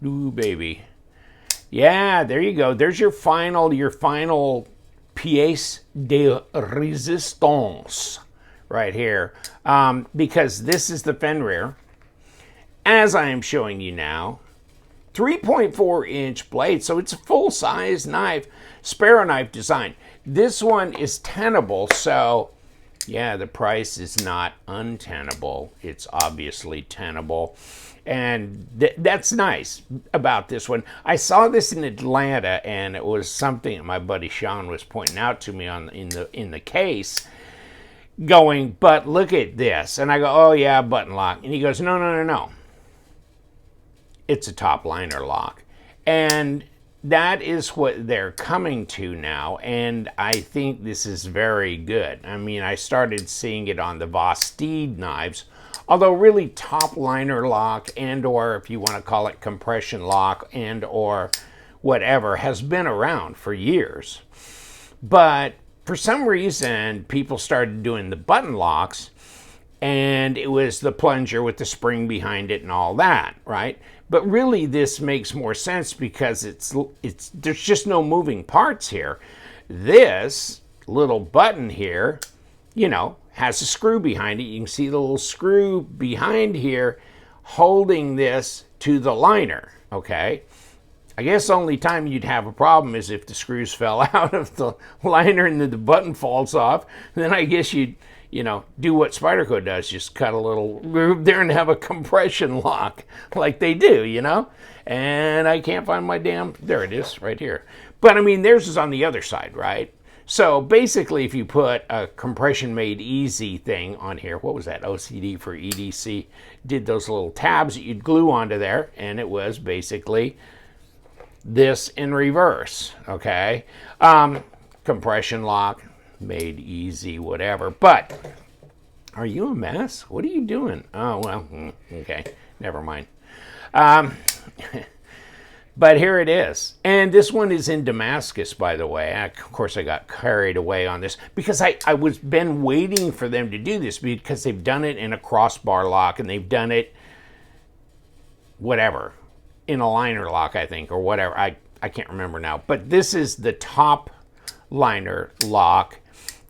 Ooh, baby. Yeah, there you go. There's your final pièce de résistance right here. Because this is the Fenrir, as I am showing you now. 3.4-inch blade, so it's a full-size knife. Sparrow Knife design. This one is tenable, so yeah, the price is not untenable. It's obviously tenable. And that's nice about this one. I saw this in Atlanta, and it was something that my buddy Sean was pointing out to me in the case, going, but look at this. And I go, oh yeah, button lock. And he goes, no. It's a top liner lock. And that is what they're coming to now, and I think this is very good. I mean, I started seeing it on the Vosteed knives, although really top liner lock, and or if you want to call it compression lock, and or whatever, has been around for years. But for some reason, people started doing the button locks, and it was the plunger with the spring behind it and all that, right? But really, this makes more sense because there's just no moving parts here. This little button here, has a screw behind it. You can see the little screw behind here holding this to the liner, okay? I guess the only time you'd have a problem is if the screws fell out of the liner and then the button falls off. Then I guess you'd do what Spyderco does, just cut a little groove there and have a compression lock like they do, And I can't find my there it is, right here. But I mean, theirs is on the other side, right? So basically, if you put a compression made easy thing on here, what was that, OCD for EDC, did those little tabs that you'd glue onto there, and it was basically this in reverse, okay? Compression lock, made easy, whatever. But are you a mess? What are you doing? Oh, well, okay, never mind. But here it is. And this one is in Damascus, by the way. Of course, I got carried away on this because I was been waiting for them to do this because they've done it in a crossbar lock, and they've done it whatever in a liner lock, I think, or whatever. I can't remember now. But this is the top liner lock.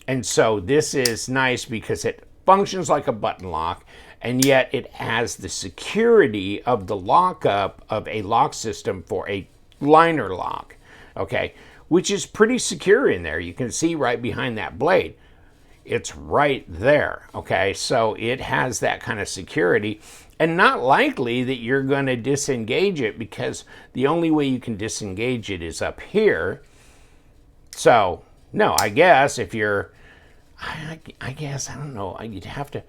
And so this is nice because it functions like a button lock, and yet it has the security of the lockup of a lock system for a liner lock, okay, which is pretty secure in there. You can see right behind that blade. It's right there, okay? So it has that kind of security, and not likely that you're going to disengage it because the only way you can disengage it is up here. So, no, I guess if you're, I guess, I don't know, you'd have to,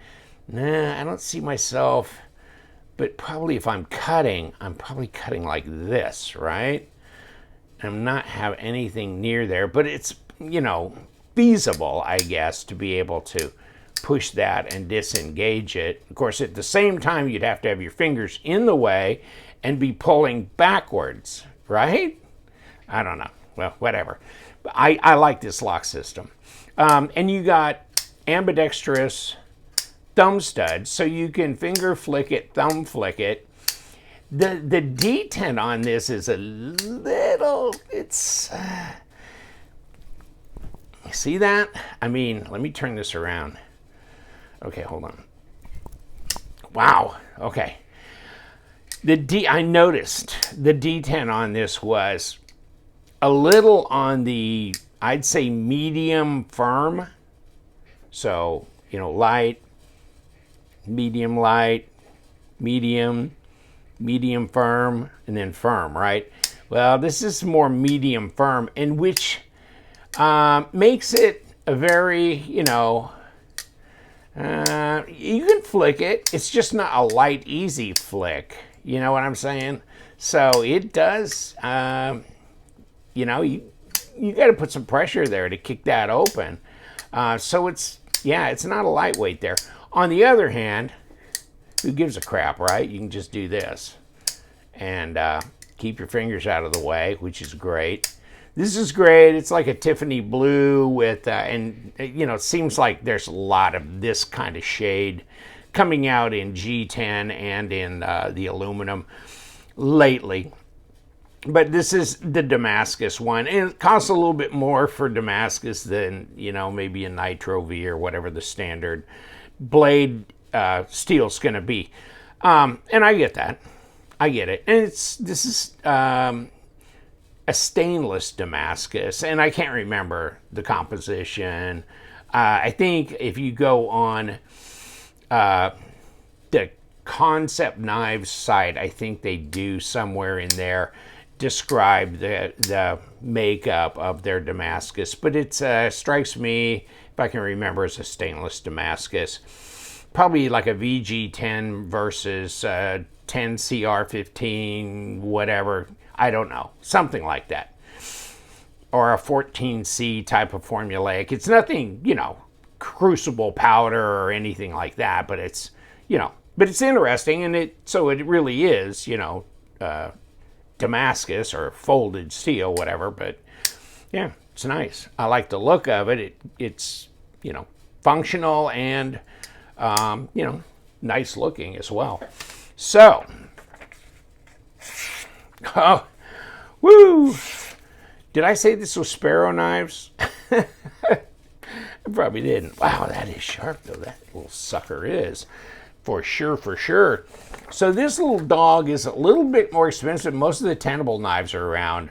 I don't see myself, but probably if I'm cutting, I'm probably cutting like this, right? I'm not have anything near there, but it's, feasible, I guess, to be able to push that and disengage it. Of course, at the same time, you'd have to have your fingers in the way and be pulling backwards, right? I don't know. Well, whatever. I like this lock system. And you got ambidextrous thumb studs, so you can finger flick it, thumb flick it. The detent on this is a little, see that? I mean, let me turn this around. Okay, hold on. Wow, okay. I noticed the detent on this was a little on the, I'd say, medium firm. So, light, medium light, medium firm, and then firm, right? Well, this is more medium firm, in which makes it a very, you can flick it. It's just not a light, easy flick. You know what I'm saying? So it does, you got to put some pressure there to kick that open. So it's not a lightweight there. On the other hand, who gives a crap, right? You can just do this and keep your fingers out of the way, which is great. This is great. It's like a Tiffany blue with, it seems like there's a lot of this kind of shade coming out in G10 and in the aluminum. lately. But this is the Damascus one, and it costs a little bit more for Damascus than, maybe a Nitro V or whatever the standard blade steel's going to be. And I get that. I get it. And this is a stainless Damascus, and I can't remember the composition. I think if you go on the Concept Knives site, I think they do somewhere in there describe the makeup of their Damascus, but it strikes me, if I can remember, as a stainless Damascus. Probably like a VG10 versus 10 CR15, whatever. I don't know. Something like that. Or a 14C type of formulaic. It's nothing, crucible powder or anything like that, but it's, but it's interesting, and it really is, Damascus or folded steel, whatever. But yeah, it's nice. I like the look of it. It's functional and nice looking as well. So, oh, woo! Did I say this was Sparrow Knives? I probably didn't. Wow, that is sharp though. That little sucker is. For sure, for sure. So this little dog is a little bit more expensive. Most of the Tenable knives are around,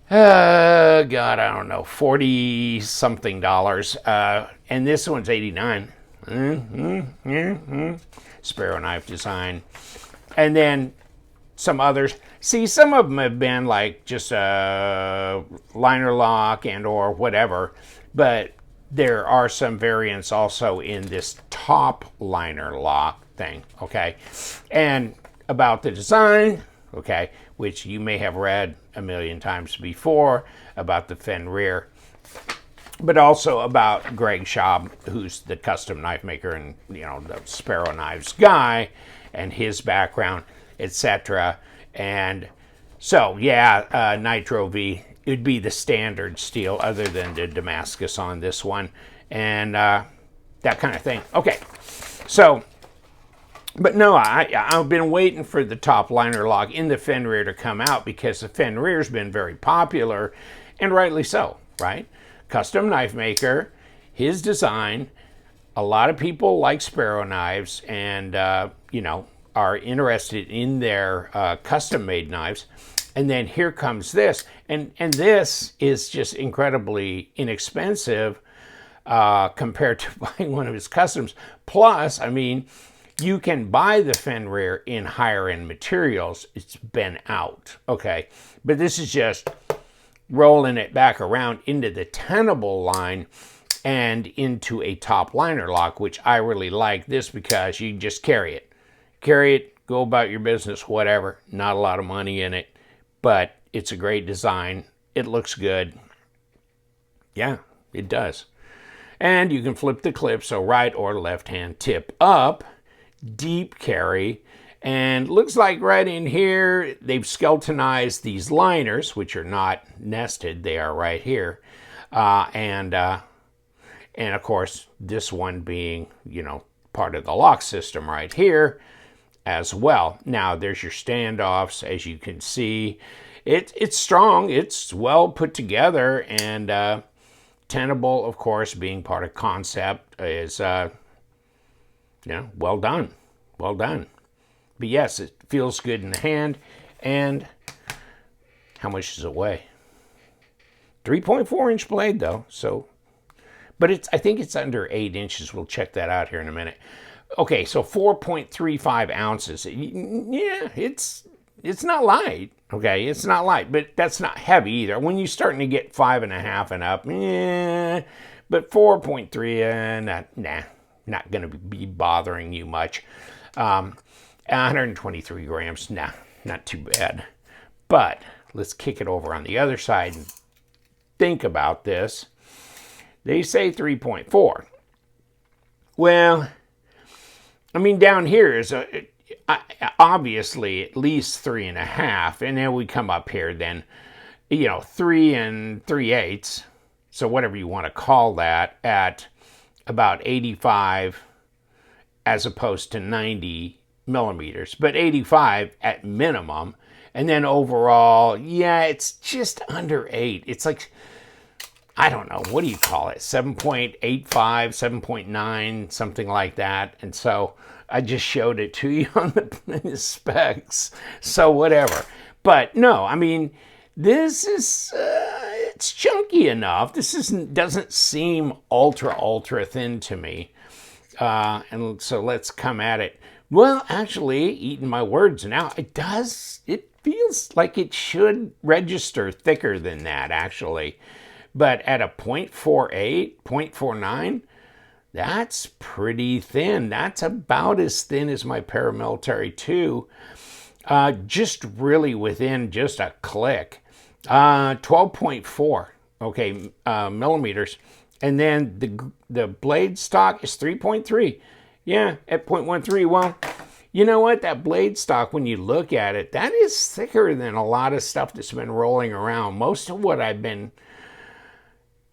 God, I don't know, 40 something dollars. And this one's 89. Sparrow Knife design. And then some others. See, some of them have been like just a liner lock and or whatever, but there are some variants also in this top liner lock thing, okay? And about the design, okay, which you may have read a million times before about the Fenrir, but also about Greg Schaub, who's the custom knife maker and, the Sparrow Knives guy, and his background, etc. And so, yeah, Nitro V, it would be the standard steel other than the Damascus on this one, and that kind of thing. Okay, so, but no, I've been waiting for the top liner lock in the Fenrir to come out because the Fenrir's been very popular, and rightly so, right? Custom knife maker, his design, a lot of people like Sparrow Knives and, are interested in their custom-made knives. And then here comes this, and this is just incredibly inexpensive compared to buying one of his customs. Plus, I mean, you can buy the Fenrir in higher-end materials. It's been out, okay? But this is just rolling it back around into the Tenable line and into a top liner lock, which I really like this because you can just carry it. Carry it, go about your business, whatever. Not a lot of money in it. But it's a great design. It looks good. Yeah, it does. And you can flip the clip, so right or left hand tip up, deep carry. And looks like right in here, they've skeletonized these liners, which are not nested. They are right here. And of course, this one being, part of the lock system right here as well. Now, there's your standoffs, as you can see. It's strong. It's well put together. And Tenable, of course, being part of Concept, is well done. Well done. But yes, it feels good in the hand. And how much does it weigh? 3.4 inch blade, though. So, but I think it's under 8 inches. We'll check that out here in a minute. Okay, so 4.35 ounces. Yeah, it's not light. Okay, it's not light, but that's not heavy either. When you're starting to get 5.5 and up, but 4.3, not going to be bothering you much. 123 grams, not too bad. But let's kick it over on the other side and think about this. They say 3.4. Well, I mean, down here is obviously at least 3.5, and then we come up here, then 3 3/8, so whatever you want to call that, at about 85 as opposed to 90 millimeters, but 85 at minimum. And then overall, yeah, it's just under 8. It's like, I don't know, what do you call it? 7.85, 7.9, something like that. And so I just showed it to you on the specs. So whatever. But no, I mean, this is, it's chunky enough. This doesn't seem ultra thin to me. And so let's come at it. Well, actually, eating my words now, it feels like it should register thicker than that, actually. But at a 0.48, 0.49, that's pretty thin. That's about as thin as my paramilitary 2. Just really within just a click. 12.4, okay, millimeters. And then the blade stock is 3.3. Yeah, at 0.13. Well, you know what? That blade stock, when you look at it, that is thicker than a lot of stuff that's been rolling around. Most of what I've been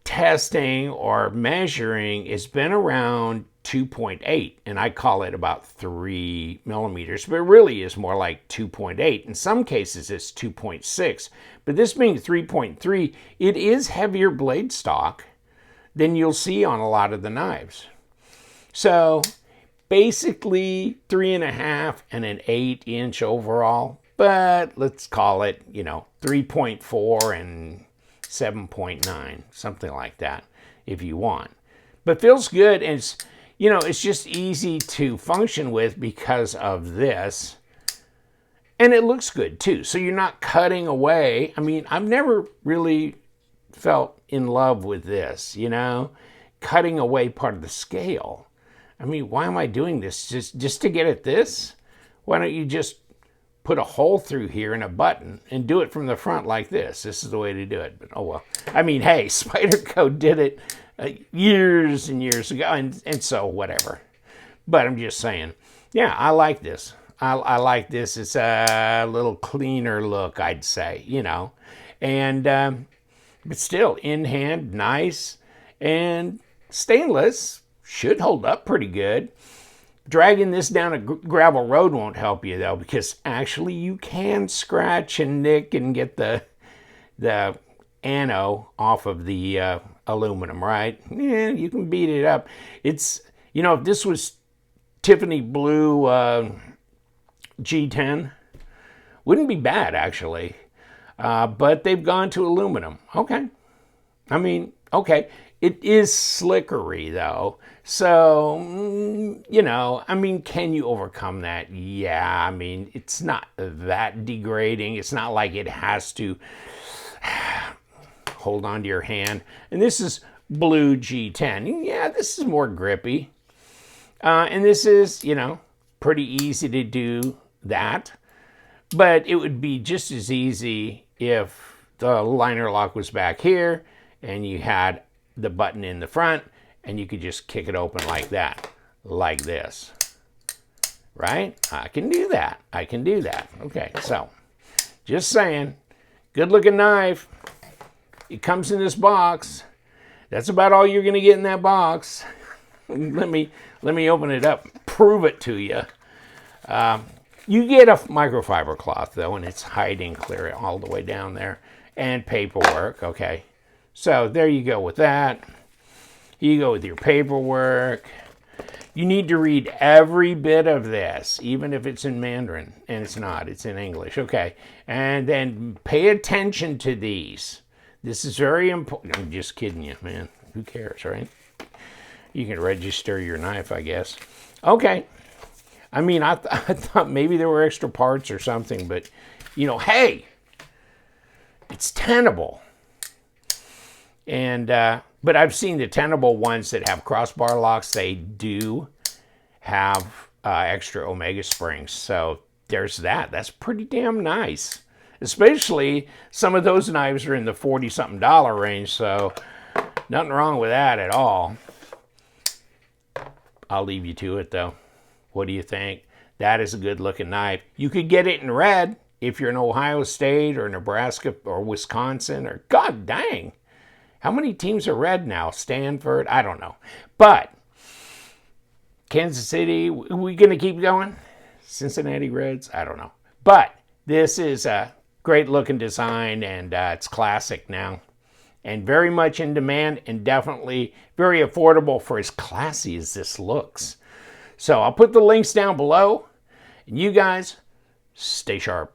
testing or measuring has been around 2.8, and I call it about 3 millimeters, but it really is more like 2.8. In some cases, it's 2.6, but this being 3.3, it is heavier blade stock than you'll see on a lot of the knives. So basically 3.5 and an 8-inch overall, but let's call it, 3.4 and 7.9, something like that, if you want. But feels good, and it's just easy to function with because of this. And it looks good too. So you're not cutting away. I mean, I've never really felt in love with this, cutting away part of the scale. I mean, why am I doing this? Just to get at this? Why don't you just put a hole through here and a button and do it from the front like this? This is the way to do it. But oh well. I mean, hey, Spyderco did it years and years ago, and so whatever. But I'm just saying, yeah, I like this. I like this. It's a little cleaner look, I'd say, And but still, in hand, nice, and stainless. Should hold up pretty good. Dragging this down a gravel road won't help you, though, because actually you can scratch and nick and get the ano off of the aluminum, right? Yeah, you can beat it up. It's, if this was Tiffany blue G10, wouldn't be bad, actually. But they've gone to aluminum. Okay. I mean, okay. It is slickery, though. So, I mean, can you overcome that? Yeah, I mean, it's not that degrading. It's not like it has to hold on to your hand. And this is blue G10. Yeah, this is more grippy. And this is, pretty easy to do that. But it would be just as easy if the liner lock was back here and you had the button in the front, and you could just kick it open like that, like this, right? I can do that. Okay, so just saying, good looking knife. It comes in this box. That's about all you're gonna get in that box. let me open it up, prove it to you. You get a microfiber cloth though, and it's hiding clear all the way down there, and paperwork. Okay, so there you go with that. You go with your paperwork. You need to read every bit of this, even if it's in Mandarin, and it's not, it's in English. Okay, and then pay attention to these. This is very important. I'm just kidding you, man. Who cares, right? You can register your knife, I guess. Okay. I mean, I thought maybe there were extra parts or something, but, hey, it's Tenable. And, but I've seen the Tenable ones that have crossbar locks. They do have extra Omega springs. So there's that. That's pretty damn nice. Especially some of those knives are in the $40-something range. So nothing wrong with that at all. I'll leave you to it, though. What do you think? That is a good looking knife. You could get it in red if you're in Ohio State or Nebraska or Wisconsin or God dang. How many teams are red now? Stanford? I don't know. But Kansas City, we going to keep going? Cincinnati Reds? I don't know. But this is a great looking design, and it's classic now. And very much in demand, and definitely very affordable for as classy as this looks. So I'll put the links down below. And you guys, stay sharp.